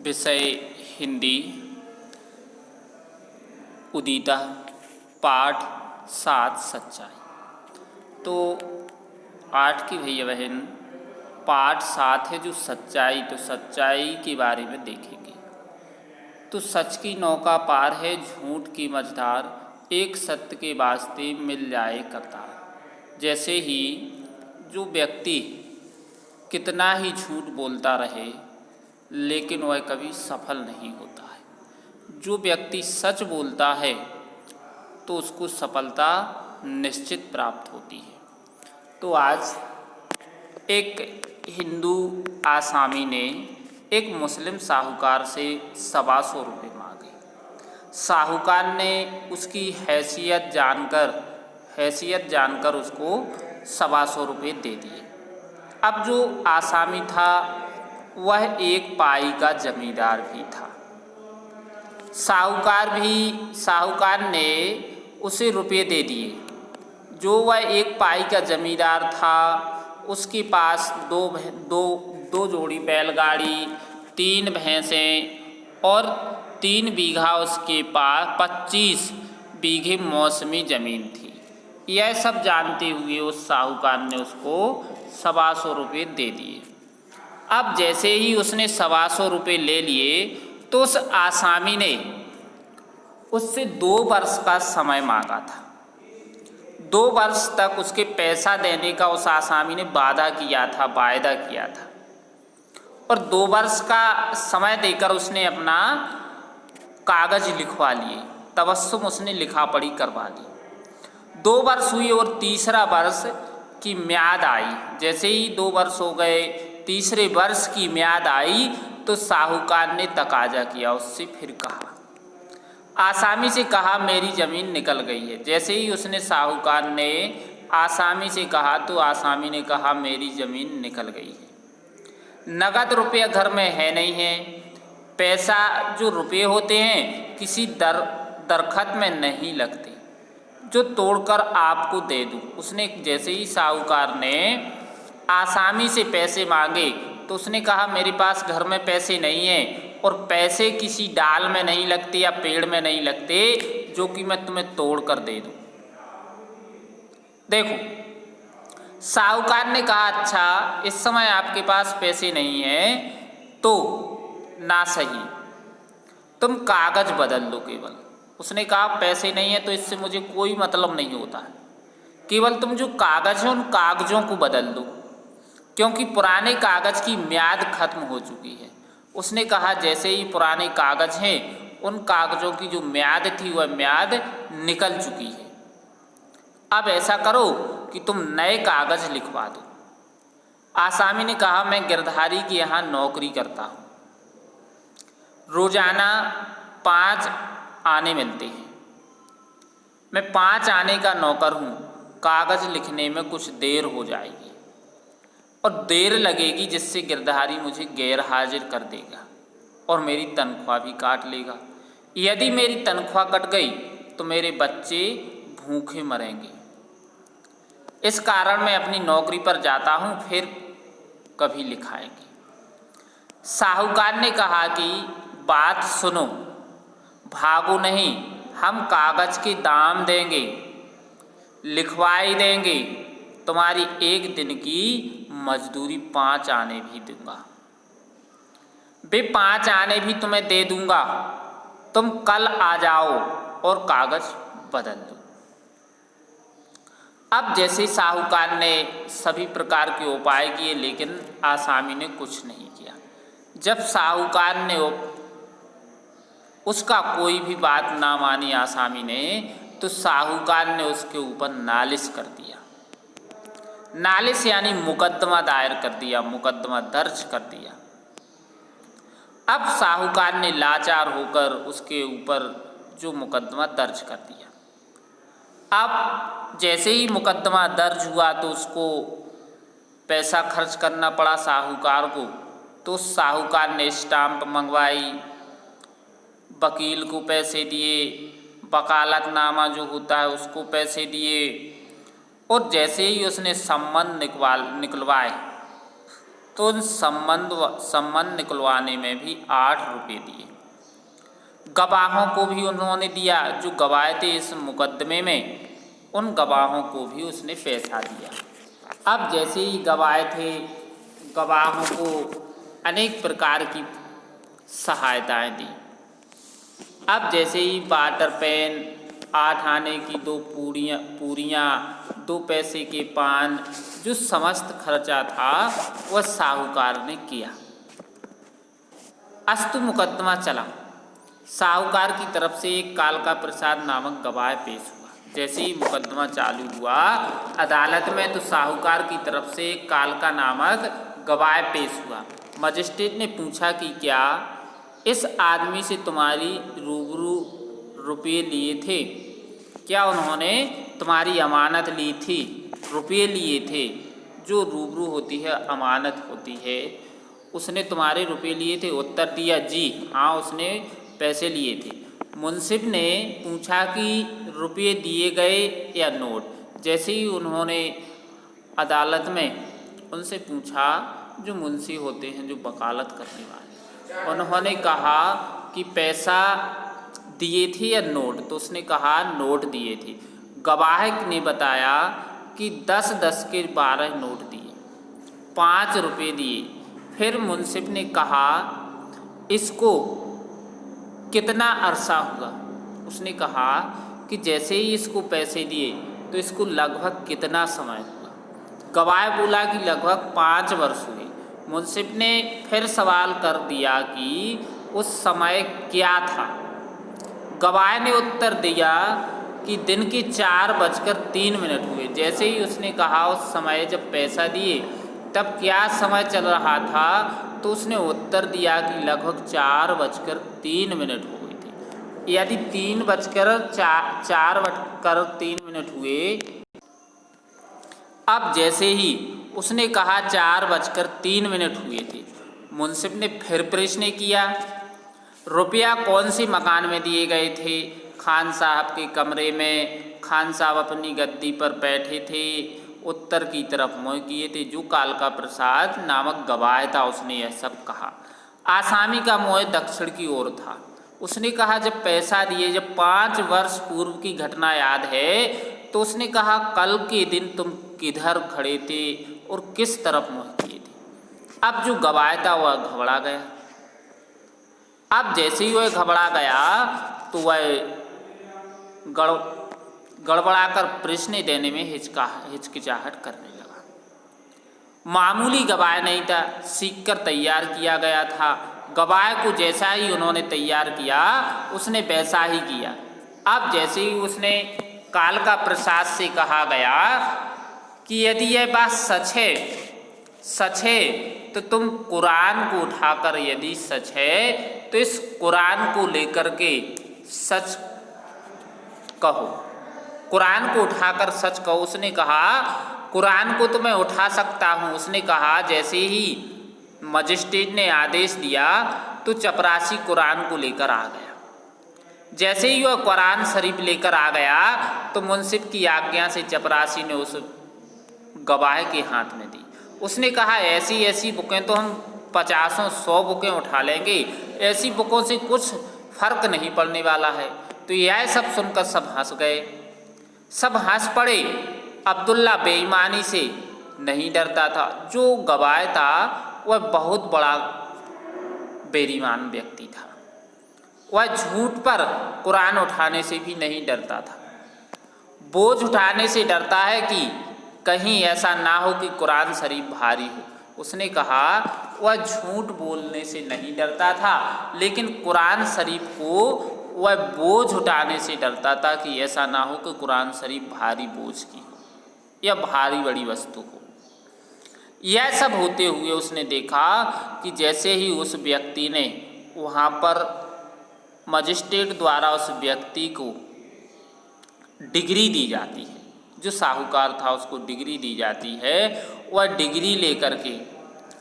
विषय हिंदी, उदिता, पाठ 7 सच्चाई। तो पाठ की भैया बहन पाठ 7 है जो सच्चाई, तो सच्चाई के बारे में देखेंगे। तो सच की नौका पार है झूठ की मझधार, एक सत्य के वास्ते मिल जाए करतार। जैसे ही जो व्यक्ति कितना ही झूठ बोलता रहे लेकिन वह कभी सफल नहीं होता है। जो व्यक्ति सच बोलता है तो उसको सफलता निश्चित प्राप्त होती है। तो आज एक हिंदू आसामी ने एक मुस्लिम साहूकार से 125 रुपये मांगे। साहूकार ने उसकी हैसियत जानकर उसको 125 रुपये दे दिए। अब जो आसामी था वह एक पाई का जमींदार भी था। साहूकार ने उसे रुपये दे दिए। जो वह एक पाई का जमींदार था उसके पास दो जोड़ी बैलगाड़ी, 3 भैंसें और 3 बीघा उसके पास 25 बीघे मौसमी ज़मीन थी। यह सब जानते हुए उस साहूकार ने उसको 125 रुपये दे दिए। अब जैसे ही उसने 125 रुपये ले लिए तो उस आसामी ने उससे 2 वर्ष का समय मांगा था। 2 वर्ष तक उसके पैसा देने का उस आसामी ने वायदा किया था और 2 वर्ष का समय देकर उसने अपना कागज लिखवा लिए, तबस्सुम उसने लिखा पढ़ी करवा ली। 2 वर्ष हुई और तीसरा वर्ष की म्याद आई। जैसे ही 2 वर्ष हो गए, तीसरे वर्ष की म्याद आई तो साहूकार ने तकाजा किया, उससे फिर कहा, आसामी से कहा मेरी ज़मीन निकल गई है। जैसे ही उसने साहूकार ने आसामी से कहा तो आसामी ने कहा मेरी ज़मीन निकल गई है। नगद रुपया घर में है नहीं है। पैसा जो रुपये होते हैं किसी दरखत में नहीं लगते जो तोड़कर आपको दे दूँ। उसने जैसे ही साहूकार ने आसामी से पैसे मांगे तो उसने कहा मेरे पास घर में पैसे नहीं हैं और पैसे किसी डाल में नहीं लगते या पेड़ में नहीं लगते जो कि मैं तुम्हें तोड़ कर दे दूँ। देखो, साहूकार ने कहा अच्छा इस समय आपके पास पैसे नहीं हैं तो ना सही, तुम कागज बदल दो केवल। उसने कहा पैसे नहीं है तो इससे मुझे कोई मतलब नहीं होता है, केवल तुम जो कागज है उन कागजों को बदल दो, क्योंकि पुराने कागज की म्याद खत्म हो चुकी है। उसने कहा जैसे ही पुराने कागज हैं उन कागजों की जो म्याद थी वह म्याद निकल चुकी है। अब ऐसा करो कि तुम नए कागज लिखवा दो। आसामी ने कहा मैं गिरधारी के यहाँ नौकरी करता हूँ, रोजाना 5 आने मिलते हैं। मैं 5 आने का नौकर हूँ, कागज लिखने में कुछ देर हो जाएगी और देर लगेगी जिससे गिरधारी मुझे गैर हाजिर कर देगा और मेरी तनख्वाह भी काट लेगा। यदि मेरी तनख्वाह कट गई तो मेरे बच्चे भूखे मरेंगे। इस कारण मैं अपनी नौकरी पर जाता हूँ, फिर कभी लिखाएंगे। साहूकार ने कहा कि बात सुनो, भागो नहीं, हम कागज के दाम देंगे, लिखवाई देंगे, तुम्हारी 1 दिन की मजदूरी 5 आने भी दूंगा। वे 5 आने भी तुम्हें दे दूंगा, तुम कल आ जाओ और कागज बदल दो। अब जैसे साहूकार ने सभी प्रकार के उपाय किए लेकिन आसामी ने कुछ नहीं किया। जब साहूकार ने उसका कोई भी बात ना मानी आसामी ने, तो साहूकार ने उसके ऊपर नालिश कर दिया। नालिश यानी मुकदमा दायर कर दिया, मुकदमा दर्ज कर दिया। अब साहूकार ने लाचार होकर उसके ऊपर जो मुकदमा दर्ज कर दिया। अब जैसे ही मुकदमा दर्ज हुआ तो उसको पैसा खर्च करना पड़ा साहूकार को। तो साहूकार ने स्टाम्प मंगवाई, वकील को पैसे दिए, वकालतनामा जो होता है उसको पैसे दिए और जैसे ही उसने सम्मन निकलवाए तो उन संबंध निकलवाने में भी 8 रुपये दिए। गवाहों को भी उन्होंने दिया, जो गवाह थे इस मुकदमे में, उन गवाहों को भी उसने पैसा दिया। अब जैसे ही गवाह थे, गवाहों को अनेक प्रकार की सहायताएं दी। अब जैसे ही वाटर पेन, 8 आने की 2 पूरियाँ, 2 पैसे के पान, जो समस्त खर्चा था वह साहूकार ने किया। अस्तु मुकदमा चला। साहूकार की तरफ से एक कालका प्रसाद नामक गवाह पेश हुआ। जैसे ही मुकदमा चालू हुआ अदालत में, तो साहूकार की तरफ से एक कालका नामक गवाह पेश हुआ। मजिस्ट्रेट ने पूछा कि क्या इस आदमी से तुम्हारी रूबरू रुपये लिए थे? क्या उन्होंने तुम्हारी अमानत ली थी, रुपये लिए थे? जो रूबरू होती है, अमानत होती है, उसने तुम्हारे रुपये लिए थे? उत्तर दिया जी हाँ, उसने पैसे लिए थे। मुंसिफ ने पूछा कि रुपये दिए गए या नोट? जैसे ही उन्होंने अदालत में उनसे पूछा, जो मुंशी होते हैं, जो वकालत करने वाले, उन्होंने कहा कि पैसा दिए थे या नोट? तो उसने कहा नोट दिए थे। गवाह ने बताया कि 10-10 के 12 नोट दिए, 5 रुपये दिए। फिर मुंसिफ ने कहा इसको कितना अरसा हुआ? उसने कहा कि जैसे ही इसको पैसे दिए तो इसको लगभग कितना समय हुआ? गवाह बोला कि लगभग 5 वर्ष हुए। मुंसिफ ने फिर सवाल कर दिया कि उस समय क्या था? गवाह ने उत्तर दिया कि दिन के 4:03 हुए। जैसे ही उसने कहा उस समय जब पैसा दिए तब क्या समय चल रहा था, तो उसने उत्तर दिया कि लगभग 4:03 हो गए थे। यदि 4:03 हुए, अब जैसे ही उसने कहा 4:03 हुए थे, मुंसिफ ने फिर प्रश्न किया रुपया कौन से मकान में दिए गए थे? खान साहब के कमरे में। खान साहब अपनी गद्दी पर बैठे थे, उत्तर की तरफ मुँह किए थे। जो कालका प्रसाद नामक गवाह था उसने यह सब कहा। आसामी का मुँह दक्षिण की ओर था। उसने कहा जब पैसा दिए, जब 5 वर्ष पूर्व की घटना याद है, तो उसने कहा कल के दिन तुम किधर खड़े थे और किस तरफ मुँह किए थे? अब जो गवाह था वह घबरा गया। अब जैसे ही वह घबरा गया तो वह गड़बड़ाकर प्रश्न देने में हिचकिचाहट करने लगा। मामूली गवाह नहीं था, सीखकर तैयार किया गया था। गवाह को जैसा ही उन्होंने तैयार किया उसने वैसा ही किया। अब जैसे ही उसने कालका प्रसाद से कहा गया कि यदि यह बात सच है तो तुम कुरान को उठाकर, यदि सच है तो इस कुरान को लेकर के सच कहो, कुरान को उठाकर सच कहो। उसने कहा कुरान को तो मैं उठा सकता हूँ। उसने कहा जैसे ही मजिस्ट्रेट ने आदेश दिया तो चपरासी कुरान को लेकर आ गया। जैसे ही वह कुरान शरीफ लेकर आ गया तो मुंसिफ की आज्ञा से चपरासी ने उस गवाह के हाथ में दी। उसने कहा ऐसी ऐसी बुकें तो हम 50-100 बुकें उठा लेंगे, ऐसी बुकों से कुछ फर्क नहीं पड़ने वाला है। तो यह सब सुनकर सब हंस गए, सब हंस पड़े। अब्दुल्ला बेईमानी से नहीं डरता था। जो गवाह था वह बहुत बड़ा बेईमान व्यक्ति था। वह झूठ पर कुरान उठाने से भी नहीं डरता था। बोझ उठाने से डरता है कि कहीं ऐसा ना हो कि कुरान शरीफ भारी हो। उसने कहा वह झूठ बोलने से नहीं डरता था, लेकिन कुरान शरीफ को वह बोझ उठाने से डरता था कि ऐसा ना हो कि कुरान शरीफ भारी बोझ की हो या भारी बड़ी वस्तु हो। यह सब होते हुए उसने देखा कि जैसे ही उस व्यक्ति ने वहाँ पर मजिस्ट्रेट द्वारा उस व्यक्ति को डिग्री दी जाती है, जो साहूकार था उसको डिग्री दी जाती है, वह डिग्री लेकर के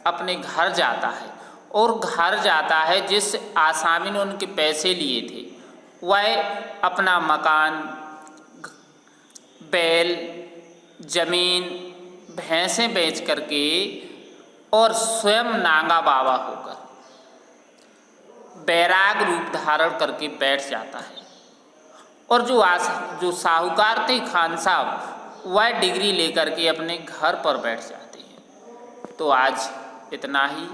अपने घर जाता है। और घर जाता है जिस आसामी ने उनके पैसे लिए थे, वह अपना मकान, बैल, जमीन, भैंसें बेच करके और स्वयं नागा बाबा होकर बैराग रूप धारण करके बैठ जाता है। और जो साहूकार थे खान साहब, वह डिग्री लेकर के अपने घर पर बैठ जाते हैं। तो आज इतना ही,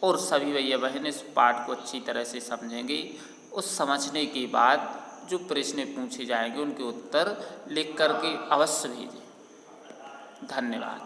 और सभी भैया बहन इस पाठ को अच्छी तरह से समझेंगे। उस समझने के बाद जो प्रश्न पूछे जाएंगे उनके उत्तर लिख करके अवश्य भेजें। धन्यवाद।